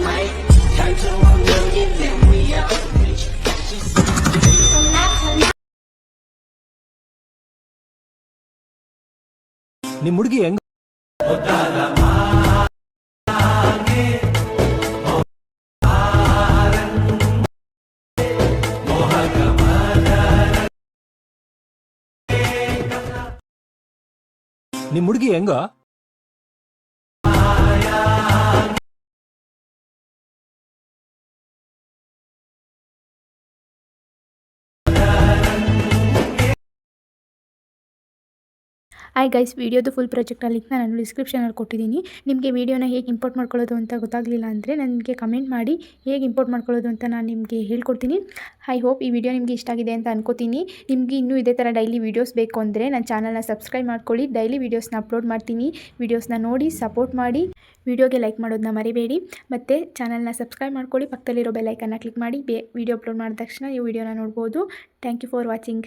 might turn to a million, then we up rich. ನಿಮ್ಮ ಹುಡುಗಿ ಹೆಂಗ ನಿಮ್ಮ ಹುಡುಗಿ ಹೆಂಗ ಹಾಯ್ ಗೈಸ್, ವಿಡಿಯೋದು ಫುಲ್ ಪ್ರಾಜೆಕ್ಟ್ ಲಿಂಕ್ನ ನಾನು ಡಿಸ್ಕ್ರಿಪ್ಷನಲ್ಲಿ ಕೊಟ್ಟಿದ್ದೀನಿ. ನಿಮಗೆ ವಿಡಿಯೋನ ಹೇಗೆ ಇಂಪೋರ್ಟ್ ಮಾಡ್ಕೊಳ್ಳೋದು ಅಂತ ಗೊತ್ತಾಗಲಿಲ್ಲ ಅಂದರೆ ನನಗೆ ಕಮೆಂಟ್ ಮಾಡಿ, ಹೇಗೆ ಇಂಪೋರ್ಟ್ ಮಾಡ್ಕೊಳ್ಳೋದು ಅಂತ ನಾನು ನಿಮಗೆ ಹೇಳ್ಕೊಡ್ತೀನಿ. ಐ ಹೋಪ್ ಈ ವಿಡಿಯೋ ನಿಮಗೆ ಇಷ್ಟ ಆಗಿದೆ ಅಂತ ಅನ್ಕೋತೀನಿ. ನಿಮಗೆ ಇನ್ನೂ ಇದೇ ಥರ ಡೈಲಿ ವೀಡಿಯೋಸ್ ಬೇಕು ಅಂದರೆ ನನ್ನ ಚಾನಲ್ನ ಸಬ್ಸ್ಕ್ರೈಬ್ ಮಾಡ್ಕೊಳ್ಳಿ. ಡೈಲಿ ವೀಡಿಯೋಸ್ನ ಅಪ್ಲೋಡ್ ಮಾಡ್ತೀನಿ. ವೀಡಿಯೋಸ್ನ ನೋಡಿ ಸಪೋರ್ಟ್ ಮಾಡಿ. ವಿಡಿಯೋಗೆ ಲೈಕ್ ಮಾಡೋದನ್ನ ಮರಿಬೇಡಿ. ಮತ್ತು ಚಾನಲ್ನ ಸಬ್ಸ್ಕ್ರೈಬ್ ಮಾಡ್ಕೊಳ್ಳಿ. ಪಕ್ಕದಲ್ಲಿರೋ ಬೆಲ್ ಐಕನ್ನ ಕ್ಲಿಕ್ ಮಾಡಿ. ವಿಡಿಯೋ ಅಪ್ಲೋಡ್ ಮಾಡಿದ ತಕ್ಷಣ ನೀವು ವಿಡಿಯೋನ ನೋಡ್ಬೋದು. Thank you for watching.